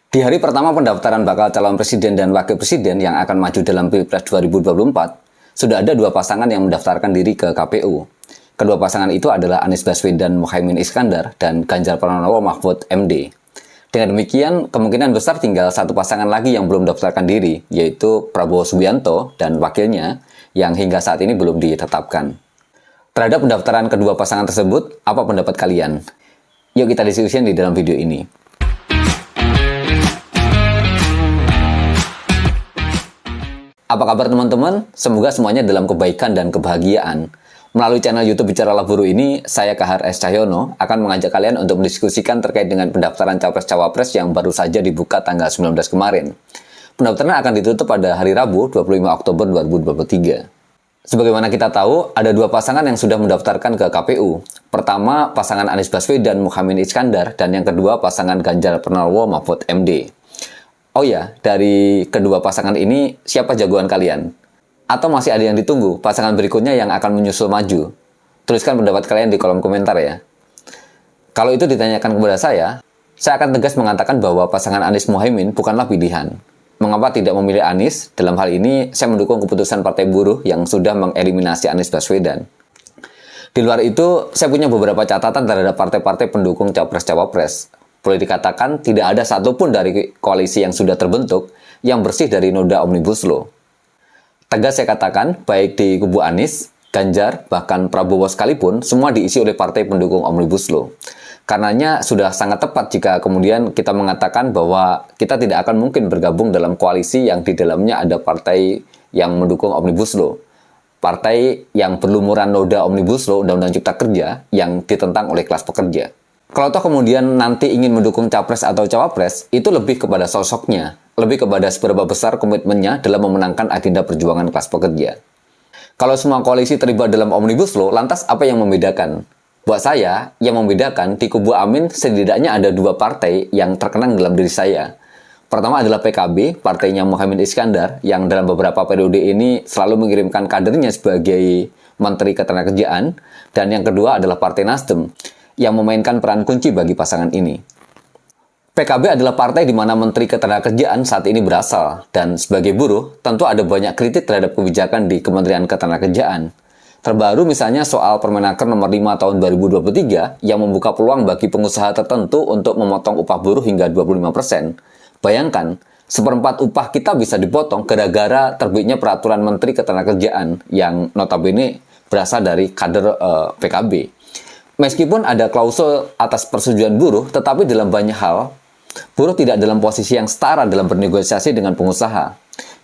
Di hari pertama pendaftaran bakal calon presiden dan wakil presiden yang akan maju dalam Pilpres 2024, sudah ada dua pasangan yang mendaftarkan diri ke KPU. Kedua pasangan itu adalah Anies Baswedan Muhaimin Iskandar dan Ganjar Pranowo Mahfud MD. Dengan demikian, kemungkinan besar tinggal satu pasangan lagi yang belum mendaftarkan diri, yaitu Prabowo Subianto dan wakilnya, yang hingga saat ini belum ditetapkan. Terhadap pendaftaran kedua pasangan tersebut, apa pendapat kalian? Yuk kita diskusikan di dalam video ini. Apa kabar teman-teman? Semoga semuanya dalam kebaikan dan kebahagiaan. Melalui channel YouTube Bicaralah Buruh ini, saya Kahar S. Cahyono akan mengajak kalian untuk mendiskusikan terkait dengan pendaftaran Capres-Cawapres yang baru saja dibuka tanggal 19 kemarin. Pendaftaran akan ditutup pada hari Rabu 25 Oktober 2023. Sebagaimana kita tahu, ada dua pasangan yang sudah mendaftarkan ke KPU. Pertama, pasangan Anies Baswedan Muhaimin Iskandar, dan yang kedua, pasangan Ganjar Pranowo Mahfud MD. Oh ya, dari kedua pasangan ini, siapa jagoan kalian? Atau masih ada yang ditunggu, pasangan berikutnya yang akan menyusul maju? Tuliskan pendapat kalian di kolom komentar ya. Kalau itu ditanyakan kepada saya akan tegas mengatakan bahwa pasangan Anies Muhaimin bukanlah pilihan. Mengapa tidak memilih Anies? Dalam hal ini, saya mendukung keputusan Partai Buruh yang sudah mengeliminasi Anies Baswedan. Di luar itu, saya punya beberapa catatan terhadap partai-partai pendukung Capres-Cawapres. Boleh dikatakan tidak ada satupun dari koalisi yang sudah terbentuk yang bersih dari noda Omnibus Law. Tegas saya katakan, baik di kubu Anies, Ganjar, bahkan Prabowo sekalipun, semua diisi oleh partai pendukung Omnibus Law. Karenanya sudah sangat tepat jika kemudian kita mengatakan bahwa kita tidak akan mungkin bergabung dalam koalisi yang di dalamnya ada partai yang mendukung Omnibus Law. Partai yang berlumuran noda Omnibus Law, Undang-Undang Cipta Kerja, yang ditentang oleh kelas pekerja. Kalau toh kemudian nanti ingin mendukung capres atau cawapres, itu lebih kepada sosoknya, lebih kepada seberapa besar komitmennya dalam memenangkan agenda perjuangan kelas pekerja. Kalau semua koalisi terlibat dalam Omnibus Law, lantas apa yang membedakan? Buat saya, yang membedakan di kubu Amin setidaknya ada dua partai yang terkenang dalam diri saya. Pertama adalah PKB, partainya Muhaimin Iskandar, yang dalam beberapa periode ini selalu mengirimkan kadernya sebagai Menteri Ketenagakerjaan, dan yang kedua adalah Partai Nasdem, yang memainkan peran kunci bagi pasangan ini. PKB adalah partai di mana Menteri Ketenagakerjaan saat ini berasal, dan sebagai buruh, tentu ada banyak kritik terhadap kebijakan di Kementerian Ketenagakerjaan. Terbaru misalnya soal Permenaker nomor 5 tahun 2023 yang membuka peluang bagi pengusaha tertentu untuk memotong upah buruh hingga 25%. Bayangkan, seperempat upah kita bisa dipotong gara-gara terbitnya peraturan Menteri Ketenagakerjaan yang notabene berasal dari kader PKB. Meskipun ada klausul atas persetujuan buruh, tetapi dalam banyak hal, buruh tidak dalam posisi yang setara dalam bernegosiasi dengan pengusaha.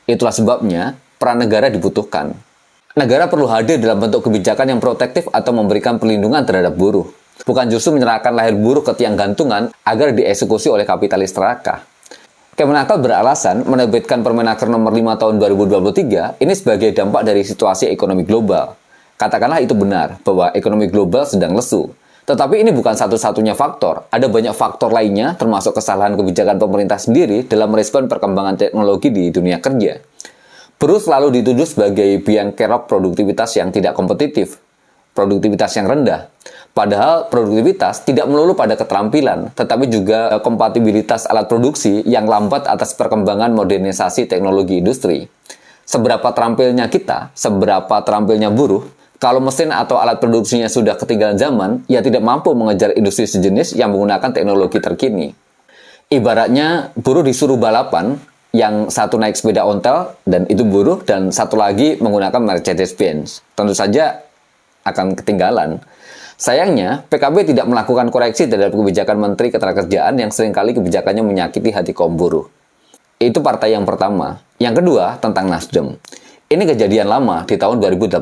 Itulah sebabnya peran negara dibutuhkan. Negara perlu hadir dalam bentuk kebijakan yang protektif atau memberikan perlindungan terhadap buruh. Bukan justru menyerahkan lahir buruh ke tiang gantungan agar dieksekusi oleh kapitalis serakah. Kemenaker beralasan menerbitkan Permenaker nomor 5 tahun 2023 ini sebagai dampak dari situasi ekonomi global. Katakanlah itu benar, bahwa ekonomi global sedang lesu. Tetapi ini bukan satu-satunya faktor. Ada banyak faktor lainnya, termasuk kesalahan kebijakan pemerintah sendiri dalam merespon perkembangan teknologi di dunia kerja. Buruh selalu dituduh sebagai biang kerok produktivitas yang tidak kompetitif, produktivitas yang rendah. Padahal produktivitas tidak melulu pada keterampilan, tetapi juga kompatibilitas alat produksi yang lambat atas perkembangan modernisasi teknologi industri. Seberapa terampilnya kita, seberapa terampilnya buruh, kalau mesin atau alat produksinya sudah ketinggalan zaman, ia tidak mampu mengejar industri sejenis yang menggunakan teknologi terkini. Ibaratnya, buruh disuruh balapan, yang satu naik sepeda ontel, dan itu buruh, dan satu lagi menggunakan Mercedes-Benz. Tentu saja akan ketinggalan. Sayangnya, PKB tidak melakukan koreksi terhadap kebijakan Menteri Ketenagakerjaan yang seringkali kebijakannya menyakiti hati kaum buruh. Itu partai yang pertama. Yang kedua, tentang Nasdem. Ini kejadian lama di tahun 2018.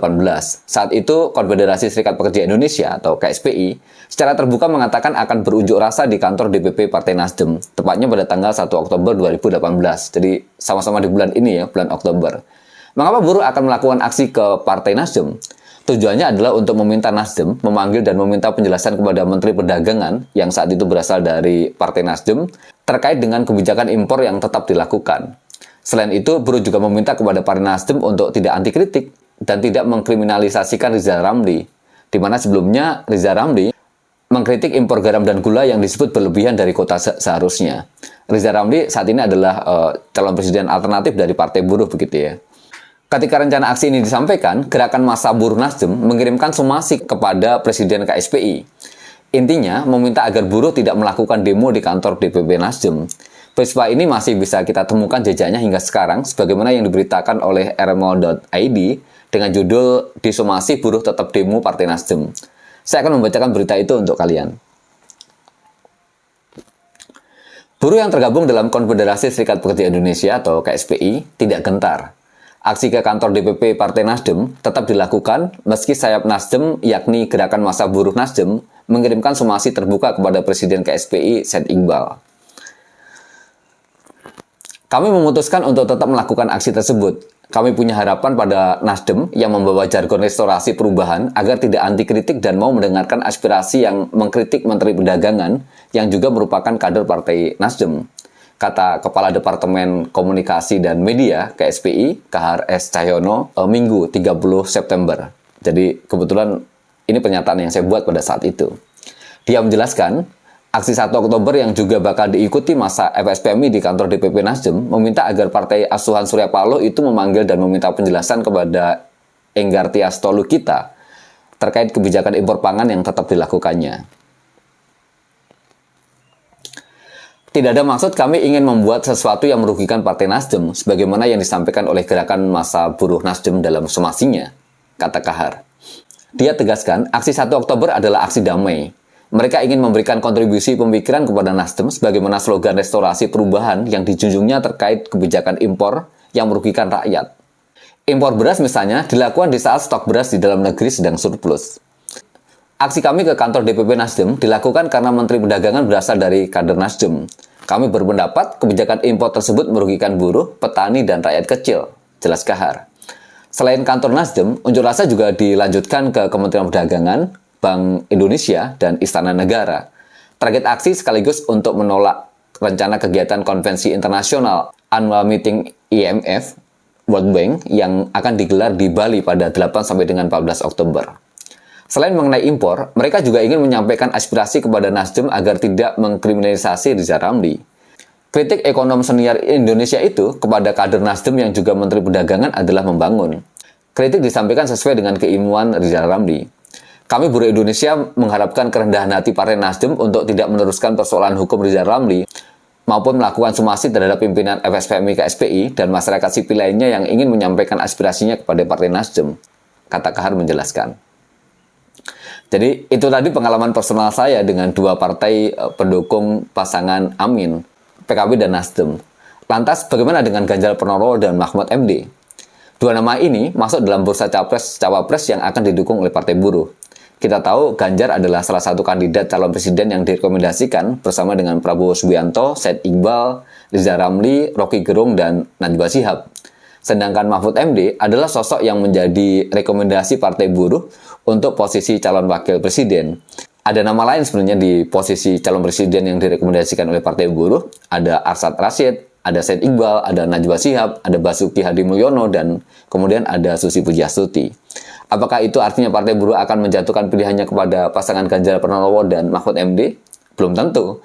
Saat itu, Konfederasi Serikat Pekerja Indonesia atau KSPI secara terbuka mengatakan akan berunjuk rasa di kantor DPP Partai Nasdem, tepatnya pada tanggal 1 Oktober 2018. Jadi, sama-sama di bulan ini ya, bulan Oktober. Mengapa buruh akan melakukan aksi ke Partai Nasdem? Tujuannya adalah untuk meminta Nasdem memanggil dan meminta penjelasan kepada Menteri Perdagangan yang saat itu berasal dari Partai Nasdem terkait dengan kebijakan impor yang tetap dilakukan. Selain itu, buruh juga meminta kepada Partai Nasdem untuk tidak anti kritik dan tidak mengkriminalisasikan Rizal Ramli, di mana sebelumnya Rizal Ramli mengkritik impor garam dan gula yang disebut berlebihan dari kota seharusnya. Riza Ramli saat ini adalah calon presiden alternatif dari Partai Buruh begitu ya. Ketika rencana aksi ini disampaikan, gerakan massa buruh Nasdem mengirimkan somasi kepada Presiden KSPI. Intinya, meminta agar buruh tidak melakukan demo di kantor DPP Nasdem. Peristiwa ini masih bisa kita temukan jejaknya hingga sekarang, sebagaimana yang diberitakan oleh rmo.id dengan judul "Disomasi Buruh Tetap Demo Partai Nasdem". Saya akan membacakan berita itu untuk kalian. Buruh yang tergabung dalam Konfederasi Serikat Pekerja Indonesia atau KSPI tidak gentar. Aksi ke kantor DPP Partai Nasdem tetap dilakukan meski sayap Nasdem yakni Gerakan Massa Buruh Nasdem mengirimkan somasi terbuka kepada Presiden KSPI Said Iqbal. Kami memutuskan untuk tetap melakukan aksi tersebut. Kami punya harapan pada Nasdem yang membawa jargon restorasi perubahan agar tidak anti kritik dan mau mendengarkan aspirasi yang mengkritik Menteri Perdagangan yang juga merupakan kader Partai Nasdem, kata Kepala Departemen Komunikasi dan Media KSPI, Kahar S. Cahyono, Minggu 30 September. Jadi kebetulan ini pernyataan yang saya buat pada saat itu. Dia menjelaskan, aksi 1 Oktober yang juga bakal diikuti masa FSPMI di kantor DPP Nasdem meminta agar Partai Asuhan Surya Paloh itu memanggil dan meminta penjelasan kepada Enggar Tias Tolukita terkait kebijakan impor pangan yang tetap dilakukannya. Tidak ada maksud kami ingin membuat sesuatu yang merugikan Partai Nasdem, sebagaimana yang disampaikan oleh Gerakan Massa Buruh Nasdem dalam somasinya, kata Kahar. Dia tegaskan, aksi 1 Oktober adalah aksi damai. Mereka ingin memberikan kontribusi pemikiran kepada Nasdem sebagaimana slogan restorasi perubahan yang dijunjungnya terkait kebijakan impor yang merugikan rakyat. Impor beras misalnya dilakukan di saat stok beras di dalam negeri sedang surplus. Aksi kami ke kantor DPP Nasdem dilakukan karena Menteri Perdagangan berasal dari kader Nasdem. Kami berpendapat kebijakan impor tersebut merugikan buruh, petani, dan rakyat kecil, jelas Kahar. Selain kantor Nasdem, unjuk rasa juga dilanjutkan ke Kementerian Perdagangan, Bank Indonesia, dan Istana Negara. Target aksi sekaligus untuk menolak rencana kegiatan konvensi internasional Annual Meeting IMF World Bank yang akan digelar di Bali pada 8 sampai dengan 14 Oktober. Selain mengenai impor, mereka juga ingin menyampaikan aspirasi kepada Nasdem agar tidak mengkriminalisasi Riza Ramli. Kritik ekonom senior Indonesia itu kepada kader Nasdem yang juga Menteri Perdagangan adalah membangun. Kritik disampaikan sesuai dengan keinginan Riza Ramli. Kami buruh Indonesia mengharapkan kerendahan hati Partai Nasdem untuk tidak meneruskan persoalan hukum Riza Ramli maupun melakukan somasi terhadap pimpinan FSPMI KSPI dan masyarakat sipil lainnya yang ingin menyampaikan aspirasinya kepada Partai Nasdem, kata Kahar menjelaskan. Jadi itu tadi pengalaman personal saya dengan dua partai pendukung pasangan Amin, PKB dan Nasdem. Lantas bagaimana dengan Ganjar Pranowo dan Mahfud MD? Dua nama ini masuk dalam bursa Capres-Cawapres yang akan didukung oleh Partai Buruh. Kita tahu Ganjar adalah salah satu kandidat calon presiden yang direkomendasikan bersama dengan Prabowo Subianto, Said Iqbal, Riza Ramli, Rocky Gerung, dan Najwa Shihab. Sedangkan Mahfud MD adalah sosok yang menjadi rekomendasi Partai Buruh untuk posisi calon wakil presiden. Ada nama lain sebenarnya di posisi calon presiden yang direkomendasikan oleh Partai Buruh. Ada Arsyad Rashid, ada Said Iqbal, ada Najwa Shihab, ada Basuki Hadimulyono, dan kemudian ada Susi Pujiastuti. Apakah itu artinya Partai Buruh akan menjatuhkan pilihannya kepada pasangan Ganjar Pranowo dan Mahfud MD? Belum tentu.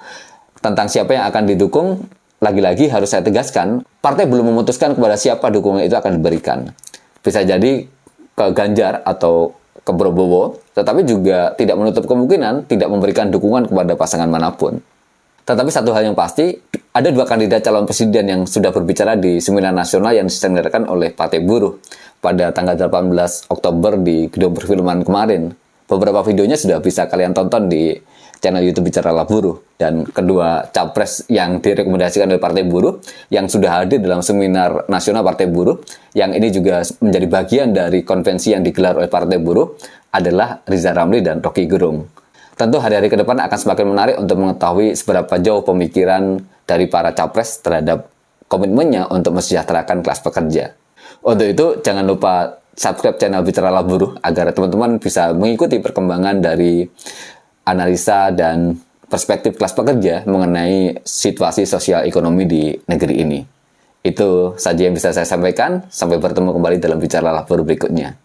Tentang siapa yang akan didukung, lagi-lagi harus saya tegaskan, partai belum memutuskan kepada siapa dukungan itu akan diberikan. Bisa jadi ke Ganjar atau ke Prabowo, tetapi juga tidak menutup kemungkinan tidak memberikan dukungan kepada pasangan manapun. Tetapi satu hal yang pasti, ada dua kandidat calon presiden yang sudah berbicara di seminar nasional yang diselenggarakan oleh Partai Buruh pada tanggal 18 Oktober di Gedung Perfilman kemarin. Beberapa videonya sudah bisa kalian tonton di channel YouTube Bicaralah Buruh. Dan kedua capres yang direkomendasikan oleh Partai Buruh yang sudah hadir dalam seminar nasional Partai Buruh, yang ini juga menjadi bagian dari konvensi yang digelar oleh Partai Buruh, adalah Riza Ramli dan Rocky Gerung. Tentu hari-hari ke depan akan semakin menarik untuk mengetahui seberapa jauh pemikiran dari para capres terhadap komitmennya untuk mensejahterakan kelas pekerja. Untuk itu, jangan lupa subscribe channel Bicaralah Buruh agar teman-teman bisa mengikuti perkembangan dari analisa dan perspektif kelas pekerja mengenai situasi sosial ekonomi di negeri ini. Itu saja yang bisa saya sampaikan. Sampai bertemu kembali dalam Bicaralah Buruh berikutnya.